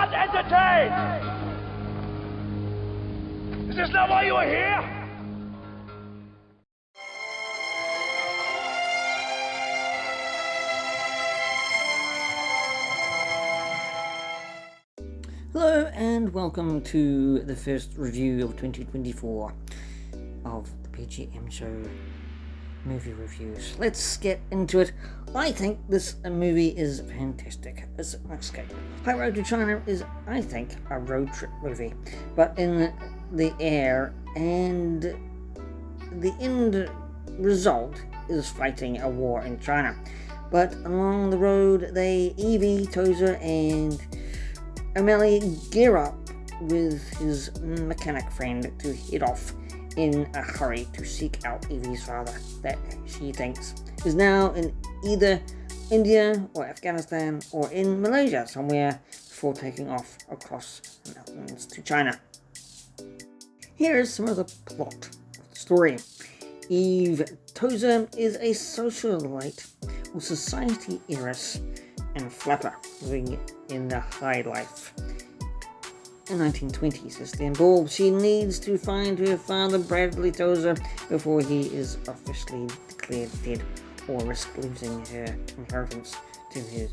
not entertained! Is this not why you are here? Hello and welcome to the first review of 2024 of the P.G.M show movie reviews. Let's get into it. I think this movie is fantastic. It's an escape. High Road to China is, I think, a road trip movie, but in the air, and the end result is fighting a war in China. But along the road, Evie, Tozer, and O'Malley gear up with his mechanic friend to head off in a hurry to seek out Evie's father, that she thinks is now in either India or Afghanistan or in Malaysia somewhere, before taking off across the mountains to China. Here is some of the plot of the story. Eve Tozer is a socialite or society heiress and flapper living in the high life. In 1920s Istanbul, she needs to find her father Bradley Tozer before he is officially declared dead or risk losing her inheritance to his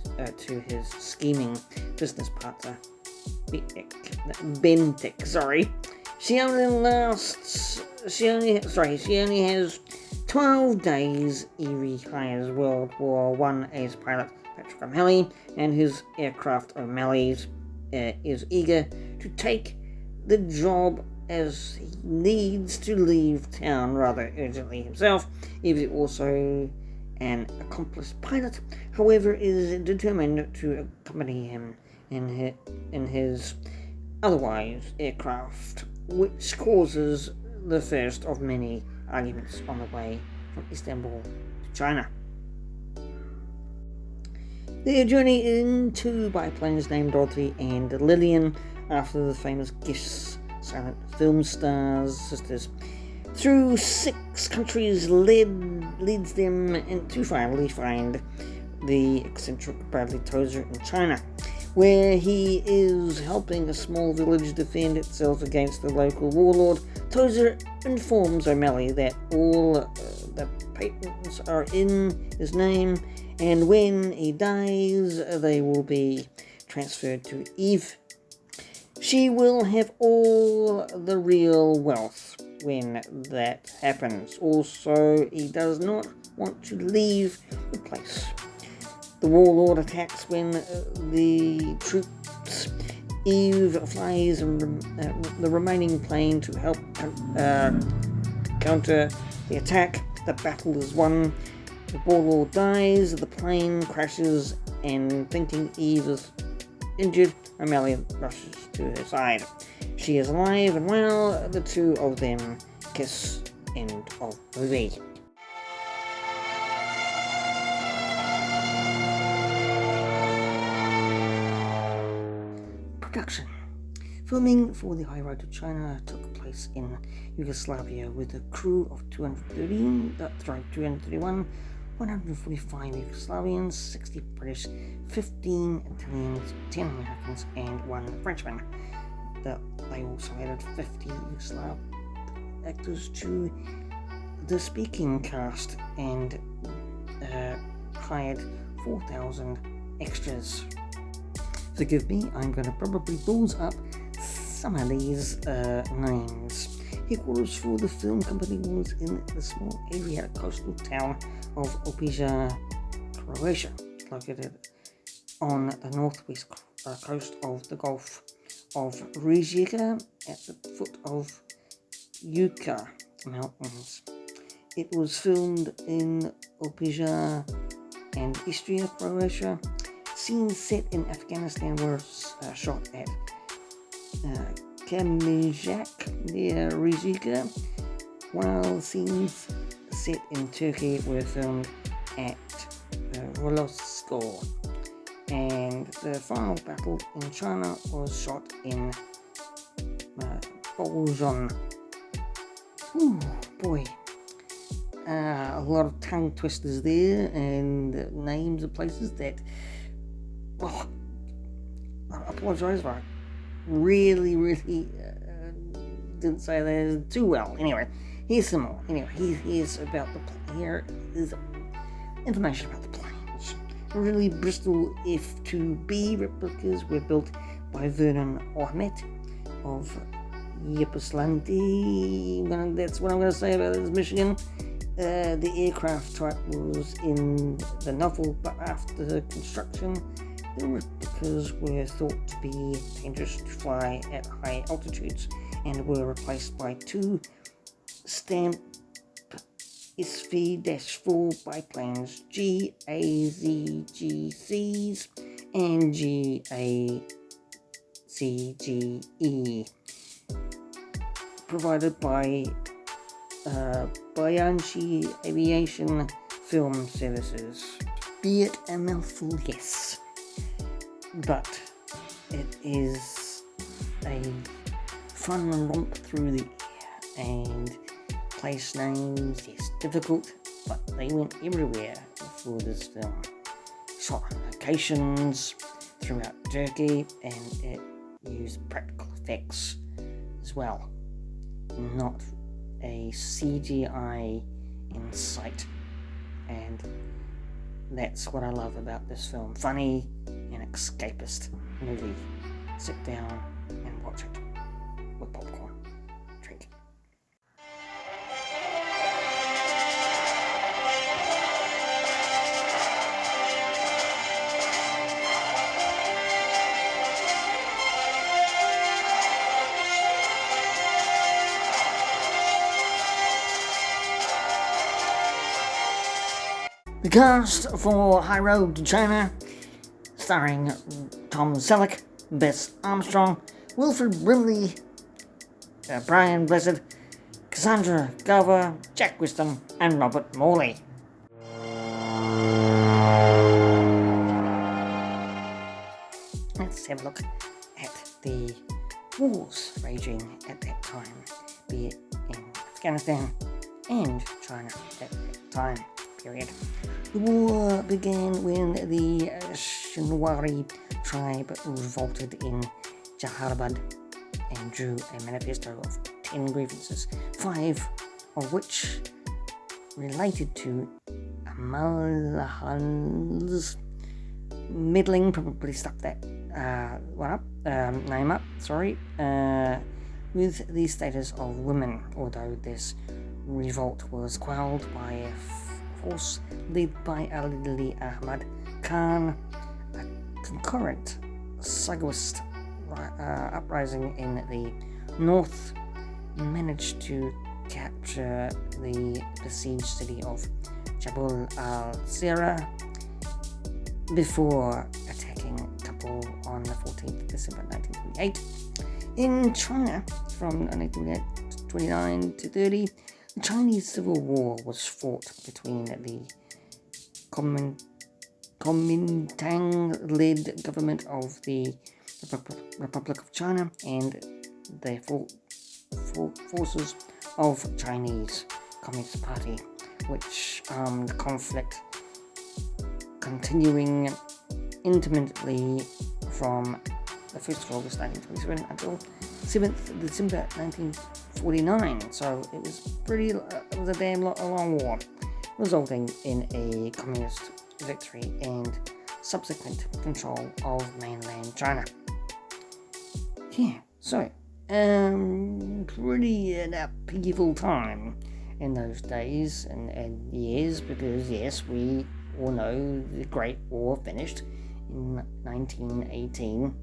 scheming business partner Bentik. She only has 12 days. Evie hires World War I ace pilot Patrick O'Malley, and his aircraft O'Malley's is eager to take the job as he needs to leave town rather urgently himself. Evie, also an accomplished pilot, however, is determined to accompany him in his otherwise aircraft, which causes the first of many arguments on the way from Istanbul to China. Their journey into biplanes named Dorothy and Lillian, after the famous Gish silent film stars sisters, through 6 countries leads them to finally find the eccentric Bradley Tozer in China, where he is helping a small village defend itself against the local warlord. Tozer informs O'Malley that all the patents are in his name, and when he dies, they will be transferred to Eve. She will have all the real wealth when that happens. Also, he does not want to leave the place. The warlord attacks when the troops. Eve flies the remaining plane to help counter the attack. The battle is won. The warlord dies, the plane crashes, and thinking Eve is injured, O'Malley rushes to her side. She is alive and well, the two of them kiss. End of movie. Production. Filming for The High Road to China took place in Yugoslavia with a crew of 231, 145 Yugoslavians, 60 British, 15 Italians, 10 Americans, and 1 Frenchman. They also added 50 Yugoslav actors to the speaking cast and hired 4,000 extras. Forgive me, I'm going to probably balls up some of these names. Headquarters for the film company was in the small area coastal town of Opija, Croatia, located on the northwest coast of the Gulf of Rijeka at the foot of Uka Mountains. It was filmed in Opija and Istria, Croatia. Scenes set in Afghanistan were shot at Kamijak near Rijeka, while scenes set in Turkey were filmed at Rolosko, and the final battle in China was shot in Boljon. Boy, a lot of tongue twisters there, and names of places that I apologise if I really didn't say that too well. Anyway, here's some more. Anyway, here's about here is information about the planes. Really, Bristol F2B replicas were built by Vernon Ahmet of Ypsilanti. That's what I'm going to say about this, Michigan. The aircraft type was in the novel, but after construction, the replicas were thought to be dangerous to fly at high altitudes and were replaced by two Stamp SV-4 biplanes, GAZGCs and GACGE, provided by Bianchi Aviation Film Services. Be it a mouthful, yes, but it is a fun romp through the air, and place names, yes, difficult, but they went everywhere for this film. Shot on locations throughout Turkey, and it used practical effects as well, not a CGI in sight, and that's what I love about this film. Funny and escapist movie. Sit down and watch it with popcorn. Drink. The cast for High Road to China, starring Tom Selleck, Bess Armstrong, Wilfred Brimley, Brian Blessed, Cassandra Garver, Jack Wisdom, and Robert Morley. Let's have a look at the wars raging at that time, be it in Afghanistan and China at that time period. The war began when the Shinwari tribe revolted in Jalalabad and drew a manifesto of 10 grievances, 5 of which related to Malhan's meddling, probably stuck that name up, with the status of women, although this revolt was quelled by a force led by Ali Ahmad Khan. A concurrent Sagoist uprising in the north managed to capture the besieged city of Jabal al-Sira before attacking Kabul on the 14th of December 1928. In China, from 1929 to 30, the Chinese Civil War was fought between the Kuomintang-led government of the Republic of China and the forces of Chinese Communist Party, which armed conflict continuing intermittently from the 1st of August 1927 until 7th of December 1949. So it was a damn long war, resulting in a communist victory and subsequent control of mainland China. Yeah, so pretty an upheaval time in those days and years, because yes, we all know the Great War finished in 1918,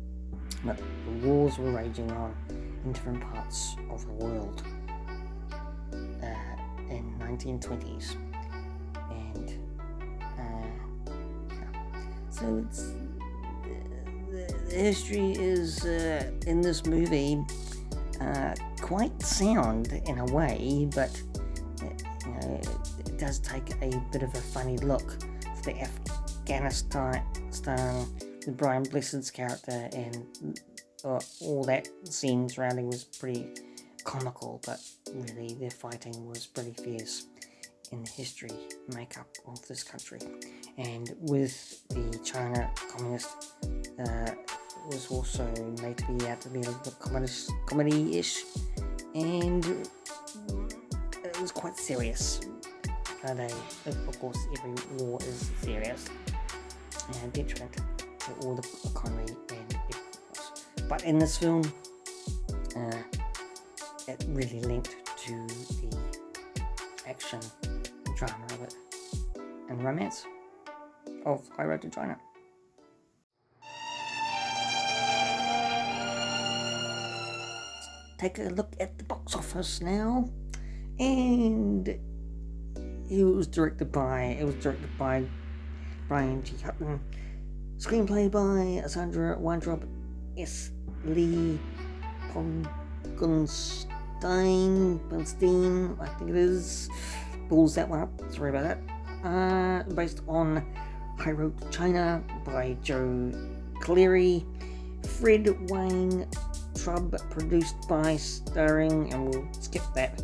but the wars were raging on in different parts of the world in 1920s, and so it's the history is in this movie quite sound in a way, but it does take a bit of a funny look for the Afghanistan with Brian Blessed's character, and all that scene surrounding was pretty comical, but really their fighting was pretty fierce in the history makeup of this country. And with the China Communist was also made to be out to be a little bit comedy-ish, and it was quite serious. Of course, every war is serious and detriment to all the economy and everything else. But in this film, it really linked to the action, drama of it, and romance of High Road to China. Take a look at the box office now, and it was directed by Brian G. Hutton, screenplay by Sandra Weintraub, S. Lee Bernstein, I think it is. Balls that one up, sorry about that. Based on High Road to China by Joe Cleary, Fred Wayne Trubb, produced by, starring, and we'll skip that,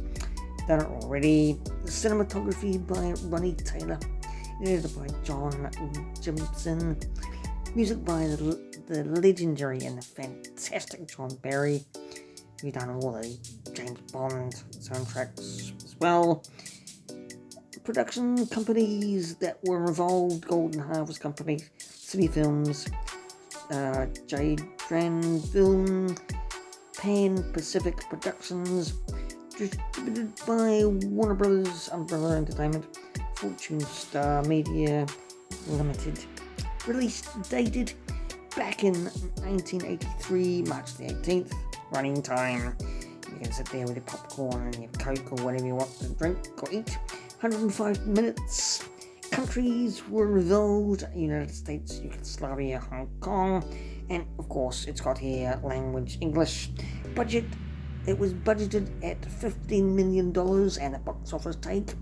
done it already. Cinematography by Ronnie Taylor, edited by John Jimson, music by the legendary and the fantastic John Barry, who done all the James Bond soundtracks as well. Production companies that were involved: Golden Harvest Company, City Films, Jade Dran Film, Pan Pacific Productions, distributed by Warner Brothers Umbrella Entertainment, Fortune Star Media Limited. Release dated back in 1983, March the 18th. Running time, you can sit there with your popcorn and your Coke or whatever you want to drink or eat. 105 minutes. Countries were involved: United States, Yugoslavia, Hong Kong, and of course it's got here language English. Budget, it was budgeted at $15 million, and the box office take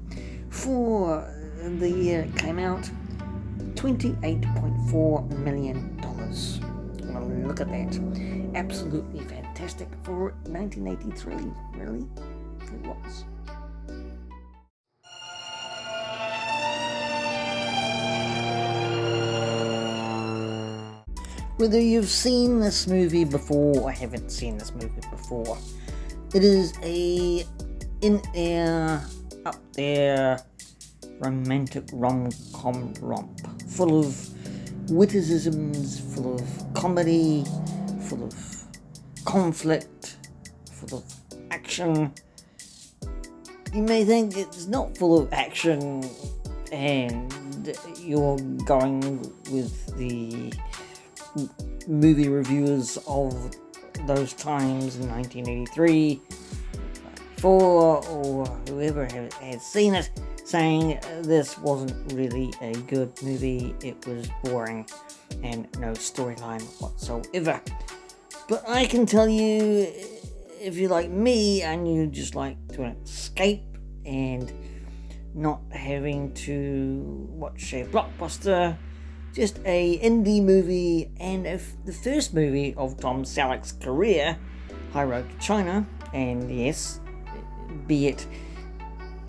for the year it came out, $28.4 million. Well, look at that. Absolutely fantastic for 1983, really, it was. Whether you've seen this movie before or haven't seen this movie before, it is a in-air, up-there, romantic rom-com romp, full of witticisms, full of comedy, full of conflict, full of action. You may think it's not full of action and you're going with the movie reviewers of those times in 1983, 94, or whoever has seen it, saying this wasn't really a good movie, it was boring and no storyline whatsoever. But I can tell you, if you're like me and you just like to escape and not having to watch a blockbuster, just a indie movie, and the first movie of Tom Selleck's career, High Road to China, and yes, be it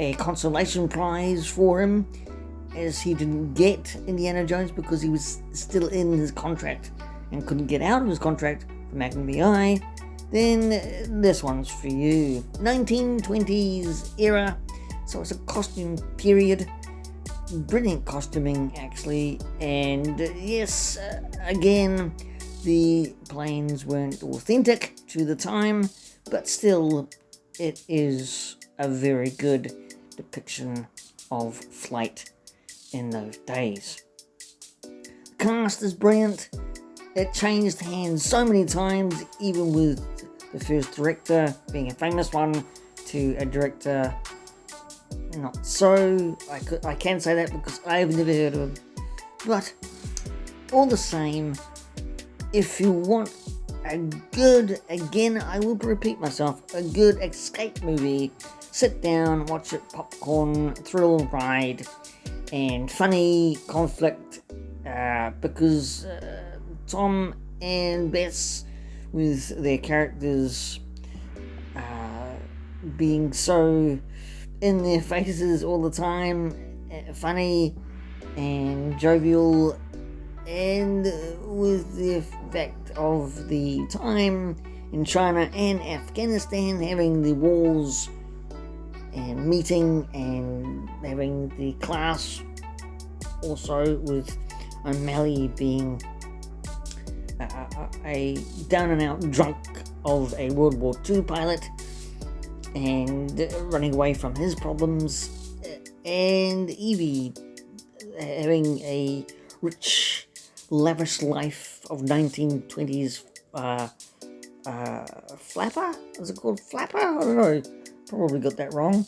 a consolation prize for him, as he didn't get Indiana Jones because he was still in his contract and couldn't get out of his contract from McNBI, then this one's for you. 1920s era, so it's a costume period. Brilliant costuming, actually, and yes, again, the planes weren't authentic to the time, but still, it is a very good depiction of flight in those days. The cast is brilliant. It changed hands so many times, even with the first director being a famous one to a director not so. I can say that because I've never heard of him. But all the same, if you want a good, again, I will repeat myself, a good escape movie, sit down, watch it, popcorn, thrill ride, and funny conflict, because Tom and Bess, with their characters being so in their faces all the time, funny and jovial, and with the fact of the time in China and Afghanistan, having the wars and meeting and having the class also, with O'Malley being a down-and-out drunk of a World War II pilot and running away from his problems, and Evie having a rich, lavish life of 1920s flapper? Is it called flapper? I don't know. Probably got that wrong.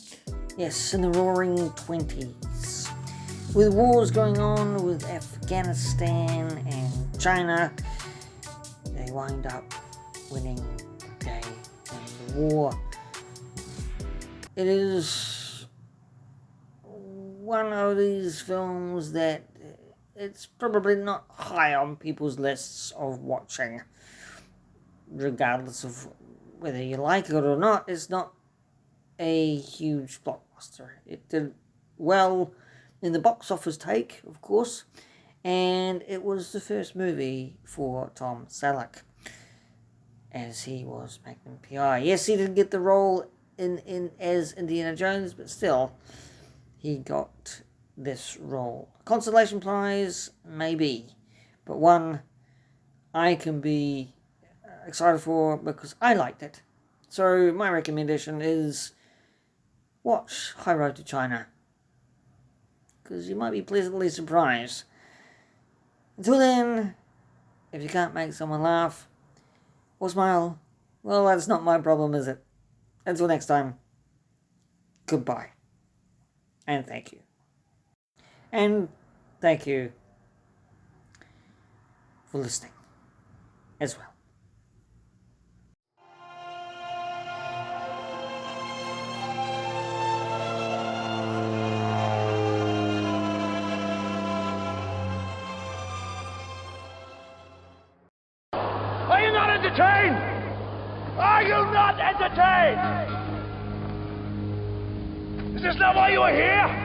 Yes, in the roaring 20s. With wars going on with Afghanistan and China, they wind up winning the day in the war. It is one of these films that it's probably not high on people's lists of watching, regardless of whether you like it or not. It's not a huge blockbuster. It did well in the box office take, of course, and it was the first movie for Tom Selleck, as he was Magnum P.I. Yes, he didn't get the role in as Indiana Jones, but still, he got this role. Consolation prize, maybe, but one I can be excited for because I liked it. So my recommendation is watch High Road to China, because you might be pleasantly surprised. Until then, if you can't make someone laugh or smile, well, that's not my problem, is it? Until next time, goodbye. And thank you. And thank you for listening as well. Are you not entertained? Are you not entertained? Is this not why you are here?